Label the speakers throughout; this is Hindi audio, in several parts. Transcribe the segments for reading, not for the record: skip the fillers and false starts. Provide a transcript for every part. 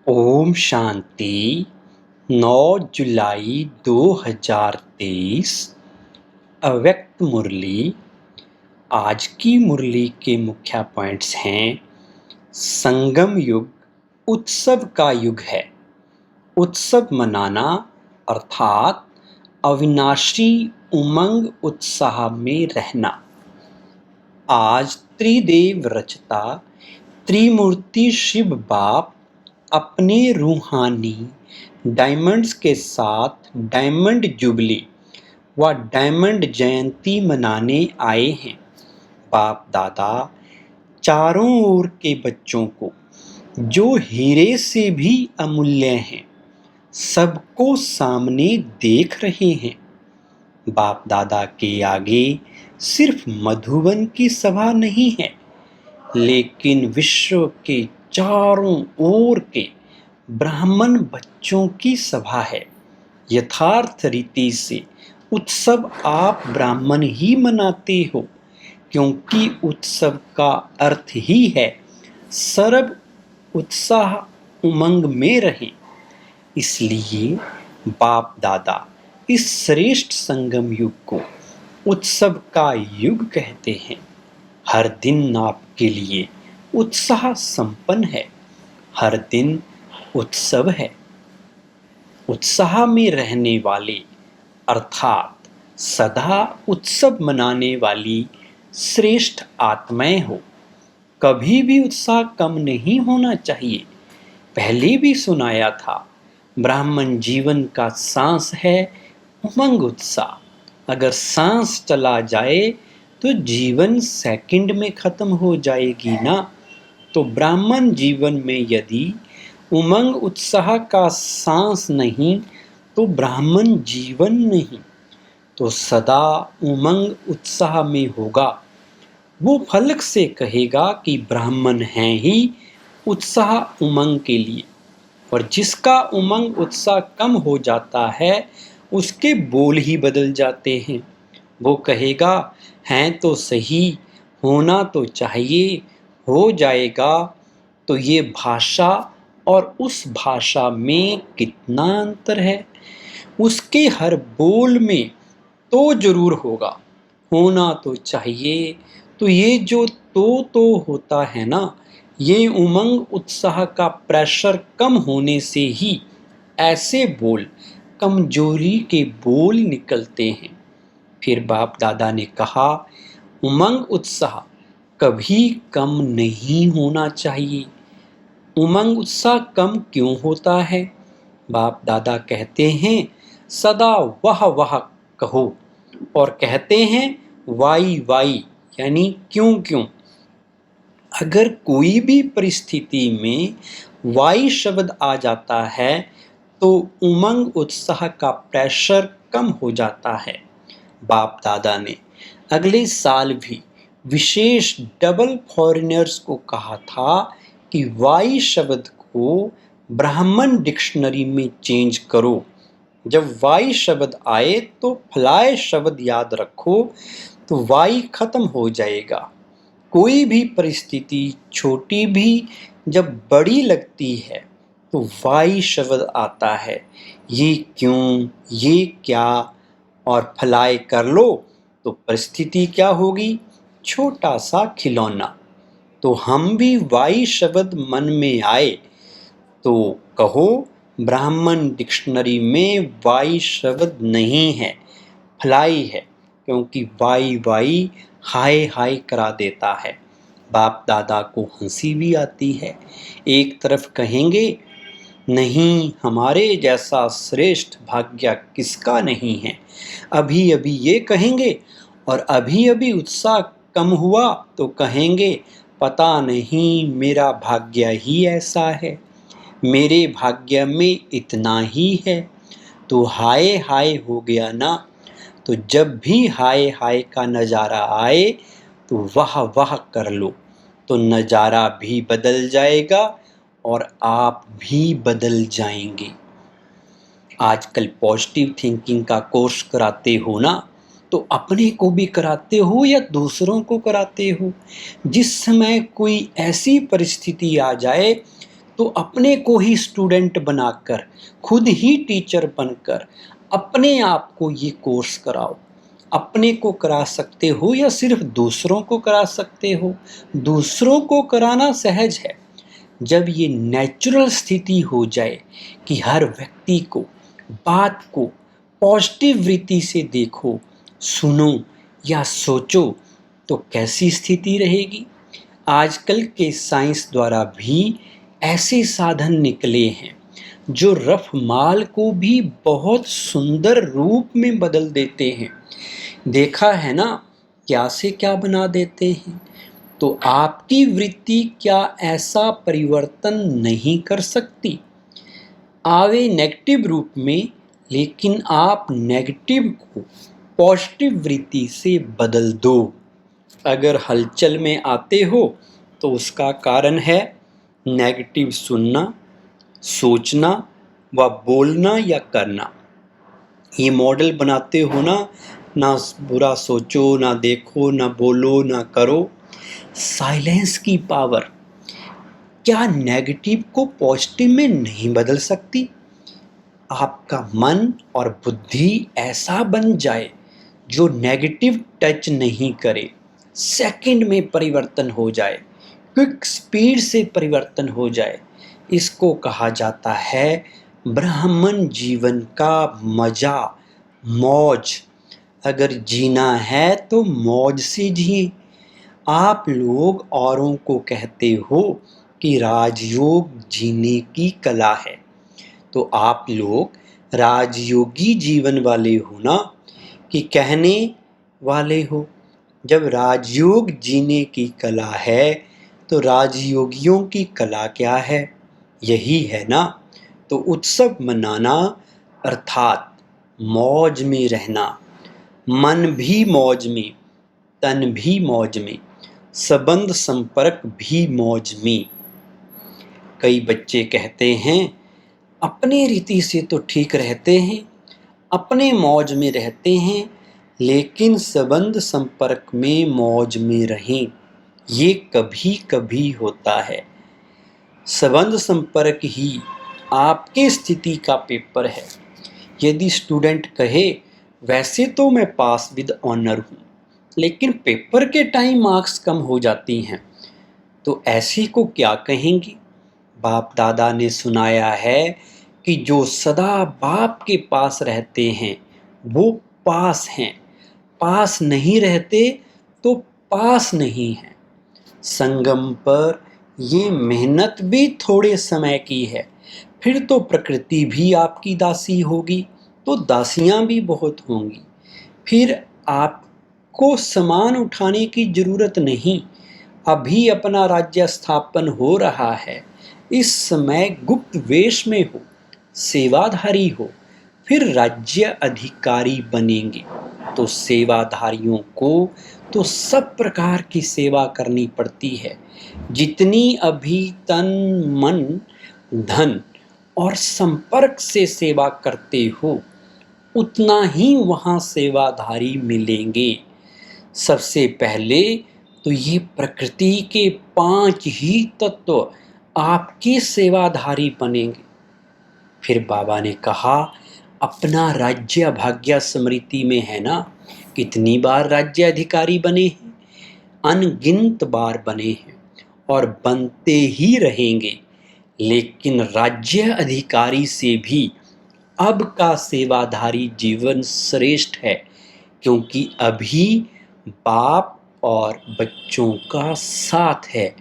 Speaker 1: ओम शांति। 9 जुलाई 2023 अव्यक्त मुरली। आज की मुरली के मुख्य पॉइंट्स हैं। संगम युग उत्सव का युग है। उत्सव मनाना अर्थात अविनाशी उमंग उत्साह में रहना। आज त्रिदेव रचता त्रिमूर्ति शिव बाप अपने रूहानी डायमंड्स के साथ डायमंड जुबली व डायमंड जयंती मनाने आए हैं। बाप दादा चारों ओर के बच्चों को जो हीरे से भी अमूल्य हैं सबको सामने देख रहे हैं। बाप दादा के आगे सिर्फ मधुबन की सभा नहीं है, लेकिन विश्व के चारों ओर के ब्राह्मण बच्चों की सभा है। यथार्थ रीति से उत्सव आप ब्राह्मण ही मनाते हो, क्योंकि उत्सव का अर्थ ही है सर्व उत्साह उमंग में रहे। इसलिए बाप दादा इस श्रेष्ठ संगम युग को उत्सव का युग कहते हैं। हर दिन आपके लिए उत्साह संपन्न है, हर दिन उत्सव है। उत्साह में रहने वाले अर्थात सदा उत्सव मनाने वाली श्रेष्ठ आत्माएं हो। कभी भी उत्साह कम नहीं होना चाहिए। पहले भी सुनाया था, ब्राह्मण जीवन का सांस है उमंग उत्साह। अगर सांस चला जाए तो जीवन सेकंड में खत्म हो जाएगी ना। तो ब्राह्मण जीवन में यदि उमंग उत्साह का सांस नहीं तो ब्राह्मण जीवन नहीं। तो सदा उमंग उत्साह में होगा। वो फलक से कहेगा कि ब्राह्मण हैं ही उत्साह उमंग के लिए। और जिसका उमंग उत्साह कम हो जाता है उसके बोल ही बदल जाते हैं। वो कहेगा हैं तो सही, होना तो चाहिए, हो जाएगा। तो ये भाषा और उस भाषा में कितना अंतर है। उसके हर बोल में तो जरूर होगा, होना तो चाहिए। तो ये जो तो होता है ना, ये उमंग उत्साह का प्रेशर कम होने से ही ऐसे बोल कमजोरी के बोल निकलते हैं। फिर बाप दादा ने कहा, उमंग उत्साह कभी कम नहीं होना चाहिए। उमंग उत्साह कम क्यों होता है? बाप दादा कहते हैं, सदा वह वह कहो, और कहते हैं वाई वाई यानी क्यों क्यों। अगर कोई भी परिस्थिति में वाई शब्द आ जाता है तो उमंग उत्साह का प्रेशर कम हो जाता है। बाप दादा ने अगले साल भी विशेष डबल फॉरेनर्स को कहा था कि वाई शब्द को ब्राह्मण डिक्शनरी में चेंज करो। जब वाई शब्द आए तो फ्लाय शब्द याद रखो, तो वाई खत्म हो जाएगा। कोई भी परिस्थिति छोटी भी जब बड़ी लगती है तो वाई शब्द आता है। ये क्यों, ये क्या, और फलाए कर लो तो परिस्थिति क्या होगी? छोटा सा खिलौना। तो हम भी वाई शब्द मन में आए तो कहो ब्राह्मण डिक्शनरी में वाई शब्द नहीं है, फ्लाई है, क्योंकि वाई वाई हाय हाय करा देता है। बाप दादा को हंसी भी आती है। एक तरफ कहेंगे नहीं, हमारे जैसा श्रेष्ठ भाग्य किसका नहीं है, अभी अभी ये कहेंगे, और अभी अभी उत्साह कम हुआ तो कहेंगे पता नहीं मेरा भाग्य ही ऐसा है, मेरे भाग्य में इतना ही है। तो हाय हाय हो गया ना। तो जब भी हाय हाय का नज़ारा आए तो वाह वाह कर लो, तो नज़ारा भी बदल जाएगा और आप भी बदल जाएंगे। आजकल पॉजिटिव थिंकिंग का कोर्स कराते हो ना, तो अपने को भी कराते हो या दूसरों को कराते हो? जिस समय कोई ऐसी परिस्थिति आ जाए तो अपने को ही स्टूडेंट बनाकर, खुद ही टीचर बनकर अपने आप को ये कोर्स कराओ। अपने को करा सकते हो या सिर्फ दूसरों को करा सकते हो? दूसरों को कराना सहज है। जब ये नेचुरल स्थिति हो जाए कि हर व्यक्ति को बात को पॉजिटिव वृत्ति से देखो, सुनो या सोचो, तो कैसी स्थिति रहेगी? आजकल के साइंस द्वारा भी ऐसे साधन निकले हैं जो रफ माल को भी बहुत सुंदर रूप में बदल देते हैं। देखा है ना, क्या से क्या बना देते हैं। तो आपकी वृत्ति क्या ऐसा परिवर्तन नहीं कर सकती? आवे नेगेटिव रूप में, लेकिन आप नेगेटिव को पॉजिटिव वृत्ति से बदल दो। अगर हलचल में आते हो तो उसका कारण है नेगेटिव सुनना, सोचना व बोलना या करना। ये मॉडल बनाते हो ना बुरा सोचो, ना देखो, ना बोलो, ना करो। साइलेंस की पावर क्या नेगेटिव को पॉजिटिव में नहीं बदल सकती? आपका मन और बुद्धि ऐसा बन जाए जो नेगेटिव टच नहीं करे, सेकंड में परिवर्तन हो जाए, क्विक स्पीड से परिवर्तन हो जाए। इसको कहा जाता है ब्राह्मण जीवन का मजा, मौज। अगर जीना है तो मौज से जिए। आप लोग औरों को कहते हो कि राजयोग जीने की कला है, तो आप लोग राजयोगी जीवन वाले हो ना, कि कहने वाले हो? जब राजयोग जीने की कला है तो राजयोगियों की कला क्या है? यही है ना। तो उत्सव मनाना अर्थात मौज में रहना, मन भी मौज में, तन भी मौज में, संबंध संपर्क भी मौज में। कई बच्चे कहते हैं अपने रीति से तो ठीक रहते हैं, अपने मौज में रहते हैं, लेकिन संबंध संपर्क में मौज में रहें। ये कभी कभी होता है। संबंध संपर्क ही आपके स्थिति का पेपर है। यदि स्टूडेंट कहे वैसे तो मैं पास विद ऑनर हूँ, लेकिन पेपर के टाइम मार्क्स कम हो जाती हैं, तो ऐसी को क्या कहेंगे? बाप दादा ने सुनाया है कि जो सदा बाप के पास रहते हैं वो पास हैं, पास नहीं रहते तो पास नहीं हैं। संगम पर ये मेहनत भी थोड़े समय की है, फिर तो प्रकृति भी आपकी दासी होगी, तो दासियां भी बहुत होंगी। फिर आपको सामान उठाने की जरूरत नहीं। अभी अपना राज्य स्थापन हो रहा है, इस समय गुप्त वेश में हो, सेवाधारी हो, फिर राज्य अधिकारी बनेंगे। तो सेवाधारियों को तो सब प्रकार की सेवा करनी पड़ती है। जितनी अभी तन मन धन और संपर्क से सेवा करते हो, उतना ही वहाँ सेवाधारी मिलेंगे। सबसे पहले तो ये प्रकृति के 5 ही तत्व आपके सेवाधारी बनेंगे। फिर बाबा ने कहा अपना राज्य भाग्य स्मृति में है ना, कितनी बार राज्य अधिकारी बने हैं? अनगिनत बार बने हैं और बनते ही रहेंगे। लेकिन राज्य अधिकारी से भी अब का सेवाधारी जीवन श्रेष्ठ है, क्योंकि अभी बाप और बच्चों का साथ है।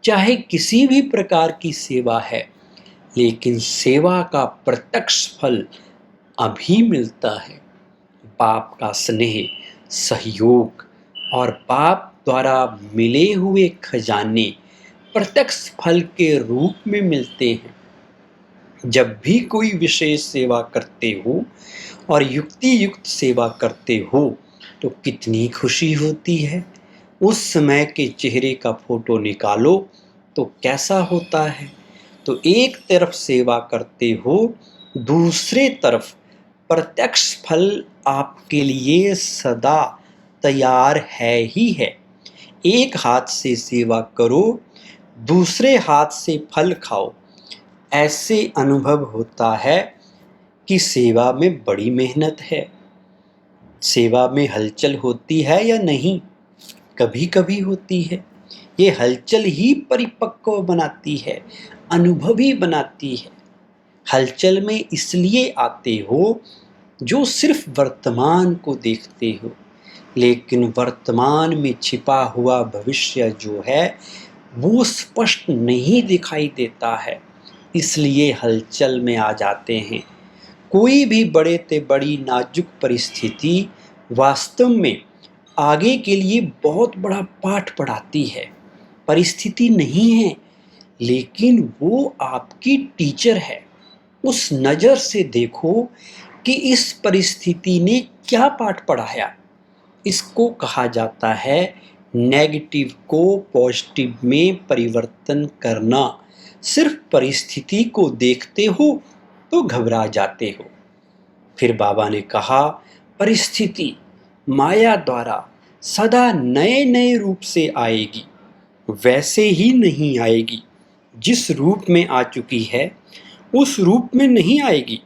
Speaker 1: चाहे किसी भी प्रकार की सेवा है, लेकिन सेवा का प्रत्यक्ष फल अभी मिलता है। बाप का स्नेह, सहयोग और बाप द्वारा मिले हुए खजाने प्रत्यक्ष फल के रूप में मिलते हैं। जब भी कोई विशेष सेवा करते हो और युक्ति युक्त सेवा करते हो तो कितनी खुशी होती है। उस समय के चेहरे का फोटो निकालो तो कैसा होता है। तो एक तरफ सेवा करते हो, दूसरे तरफ प्रत्यक्ष फल आपके लिए सदा तैयार है ही है। एक हाथ से सेवा करो, दूसरे हाथ से फल खाओ, ऐसे अनुभव होता है कि सेवा में बड़ी मेहनत है। सेवा में हलचल होती है या नहीं? कभी कभी होती है। ये हलचल ही परिपक्व बनाती है, अनुभवी बनाती है। हलचल में इसलिए आते हो जो सिर्फ वर्तमान को देखते हो, लेकिन वर्तमान में छिपा हुआ भविष्य जो है वो स्पष्ट नहीं दिखाई देता है, इसलिए हलचल में आ जाते हैं। कोई भी बड़े ते बड़ी नाजुक परिस्थिति वास्तव में आगे के लिए बहुत बड़ा पाठ पढ़ाती है। परिस्थिति नहीं है, लेकिन वो आपकी टीचर है। उस नज़र से देखो कि इस परिस्थिति ने क्या पाठ पढ़ाया। इसको कहा जाता है नेगेटिव को पॉजिटिव में परिवर्तन करना। सिर्फ परिस्थिति को देखते हो तो घबरा जाते हो। फिर बाबा ने कहा, परिस्थिति माया द्वारा सदा नए नए रूप से आएगी, वैसे ही नहीं आएगी। जिस रूप में आ चुकी है उस रूप में नहीं आएगी,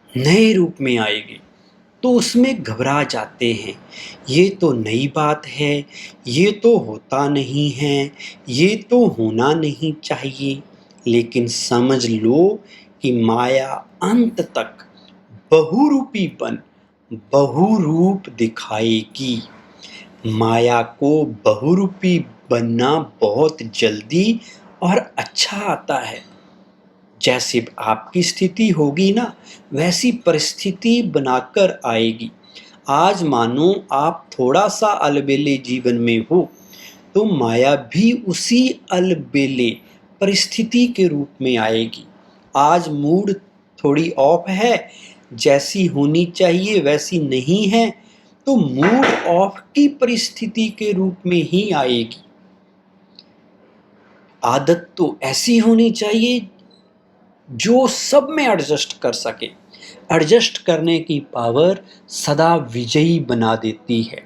Speaker 1: नए रूप में आएगी। तो उसमें घबरा जाते हैं, ये तो नई बात है, ये तो होता नहीं है, ये तो होना नहीं चाहिए। लेकिन समझ लो कि माया अंत तक बहुरूपीपन, बहुरूप दिखाएगी। माया को बहुरूपी बनना बहुत जल्दी और अच्छा आता है। जैसी आपकी स्थिति होगी ना, वैसी परिस्थिति बनाकर आएगी। आज मानो आप थोड़ा सा अलबेले जीवन में हो, तो माया भी उसी अलबेले परिस्थिति के रूप में आएगी। आज मूड थोड़ी ऑफ है, जैसी होनी चाहिए वैसी नहीं है, तो मूड ऑफ की परिस्थिति के रूप में ही आएगी। आदत तो ऐसी होनी चाहिए जो सब में एडजस्ट कर सके। एडजस्ट करने की पावर सदा विजयी बना देती है।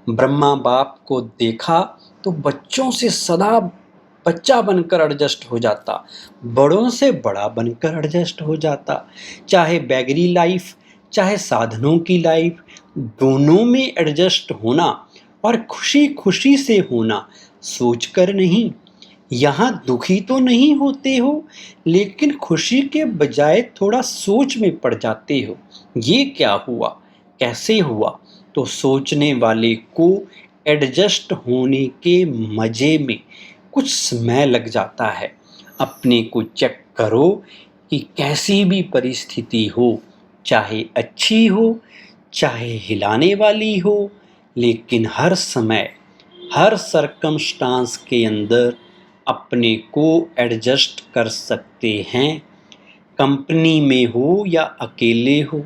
Speaker 1: ब्रह्मा बाप को देखा तो बच्चों से सदा बच्चा बनकर एडजस्ट हो जाता, बड़ों से बड़ा बनकर एडजस्ट हो जाता। चाहे बैगरी लाइफ, चाहे साधनों की लाइफ, दोनों में एडजस्ट होना और खुशी खुशी से होना, सोचकर नहीं। यहाँ दुखी तो नहीं होते हो, लेकिन खुशी के बजाय थोड़ा सोच में पड़ जाते हो, ये क्या हुआ, कैसे हुआ। तो सोचने वाले को एडजस्ट होने के मज़े में कुछ समय लग जाता है। अपने को चेक करो कि कैसी भी परिस्थिति हो, चाहे अच्छी हो, चाहे हिलाने वाली हो, लेकिन हर समय, हर सरकमस्टांस के अंदर अपने को एडजस्ट कर सकते हैं। कंपनी में हो या अकेले हो,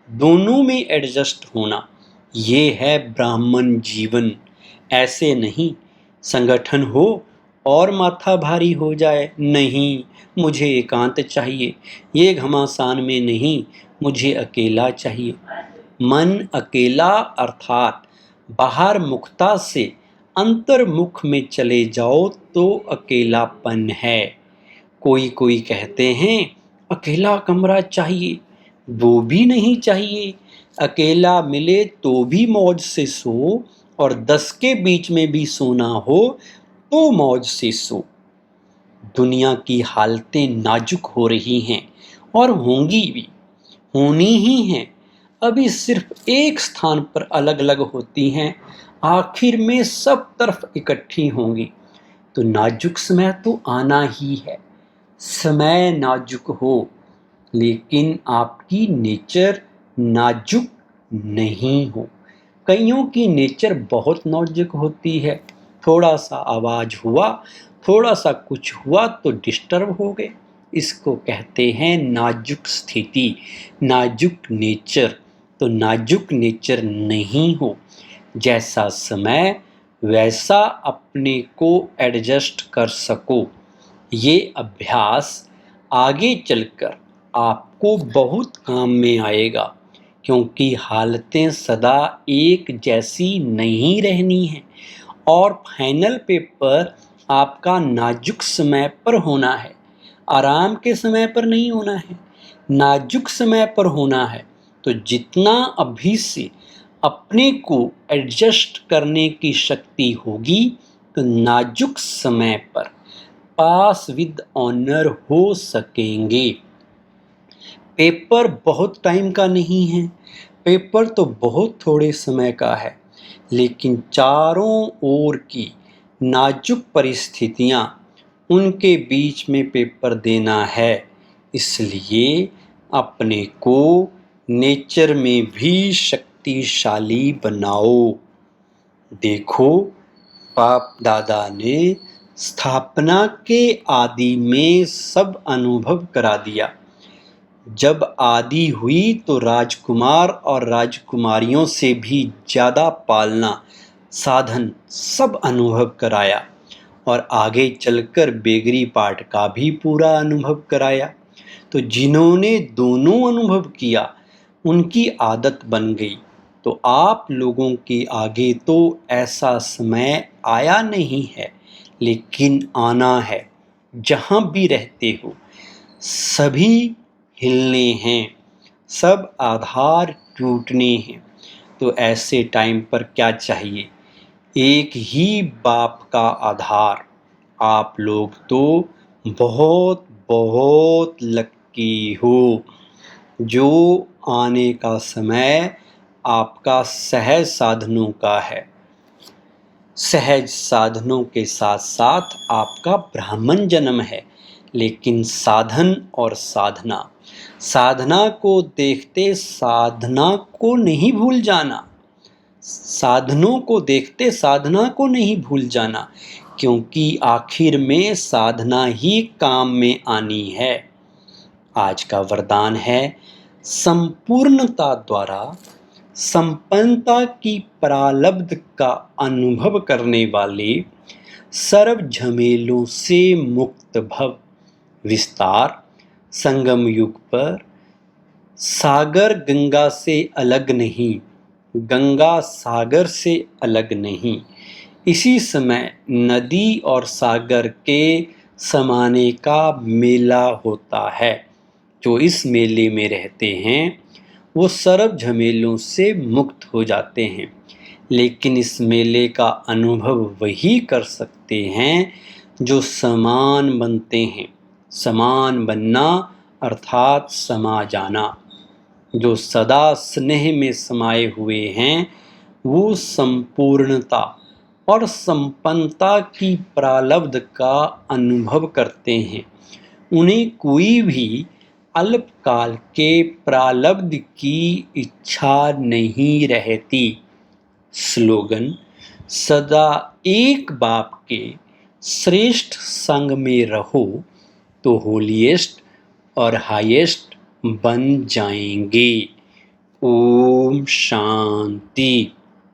Speaker 1: दोनों में एडजस्ट होना, ये है ब्राह्मण जीवन। ऐसे नहीं संगठन हो और माथा भारी हो जाए, नहीं मुझे एकांत चाहिए, ये घमासान में नहीं, मुझे अकेला चाहिए। मन अकेला अर्थात बाहर मुखता से अंतर्मुख में चले जाओ तो अकेलापन है। कोई कोई कहते हैं अकेला कमरा चाहिए, वो भी नहीं चाहिए। अकेला मिले तो भी मौज से सो, और 10 के बीच में भी सोना हो तो मौज से सो। दुनिया की हालतें नाजुक हो रही हैं और होंगी भी, होनी ही हैं। अभी सिर्फ एक स्थान पर अलग अलग होती हैं, आखिर में सब तरफ इकट्ठी होंगी। तो नाजुक समय तो आना ही है। समय नाजुक हो, लेकिन आपकी नेचर नाजुक नहीं हो। कईयों की नेचर बहुत नाजुक होती है। थोड़ा सा आवाज़ हुआ, थोड़ा सा कुछ हुआ तो डिस्टर्ब हो गए। इसको कहते हैं नाजुक स्थिति, नाजुक नेचर। तो नाजुक नेचर नहीं हो। जैसा समय वैसा अपने को एडजस्ट कर सको। ये अभ्यास आगे चलकर आपको बहुत काम में आएगा, क्योंकि हालतें सदा एक जैसी नहीं रहनी हैं और फाइनल पेपर आपका नाजुक समय पर होना है। आराम के समय पर नहीं होना है, नाजुक समय पर होना है। तो जितना अभी से अपने को एडजस्ट करने की शक्ति होगी, तो नाजुक समय पर पास विद ऑनर हो सकेंगे। पेपर बहुत टाइम का नहीं है, पेपर तो बहुत थोड़े समय का है, लेकिन चारों ओर की नाजुक परिस्थितियां उनके बीच में पेपर देना है। इसलिए अपने को नेचर में भी शक्तिशाली बनाओ। देखो, बाप दादा ने स्थापना के आदि में सब अनुभव करा दिया। जब आदि हुई तो राजकुमार और राजकुमारियों से भी ज़्यादा पालना साधन सब अनुभव कराया, और आगे चलकर बेगरी पाठ का भी पूरा अनुभव कराया। तो जिन्होंने दोनों अनुभव किया उनकी आदत बन गई। तो आप लोगों के आगे तो ऐसा समय आया नहीं है, लेकिन आना है। जहाँ भी रहते हो सभी हिलने हैं, सब आधार टूटने हैं। तो ऐसे टाइम पर क्या चाहिए? एक ही बाप का आधार। आप लोग तो बहुत बहुत लकी हो, जो आने का समय आपका सहज साधनों का है। सहज साधनों के साथ साथ आपका ब्राह्मण जन्म है, लेकिन साधन और साधना, साधना को देखते साधना को नहीं भूल जाना, साधनों को देखते साधना को नहीं भूल जाना, क्योंकि आखिर में साधना ही काम में आनी है। आज का वरदान है, संपूर्णता द्वारा संपन्नता की प्रारब्ध का अनुभव करने वाले सर्व झमेलों से मुक्त भव। विस्तार, संगम युग पर सागर गंगा से अलग नहीं, गंगा सागर से अलग नहीं। इसी समय नदी और सागर के समाने का मेला होता है। जो इस मेले में रहते हैं वो सर्व झमेलों से मुक्त हो जाते हैं, लेकिन इस मेले का अनुभव वही कर सकते हैं जो समान बनते हैं। समान बनना अर्थात समा जाना। जो सदा स्नेह में समाये हुए हैं वो संपूर्णता और संपन्नता की प्रारब्ध का अनुभव करते हैं। उन्हें कोई भी अल्पकाल के प्रारब्ध की इच्छा नहीं रहती। स्लोगन, सदा एक बाप के श्रेष्ठ संग में रहो तो होलीएस्ट और हाईएस्ट बन जाएंगे। ओम शांति।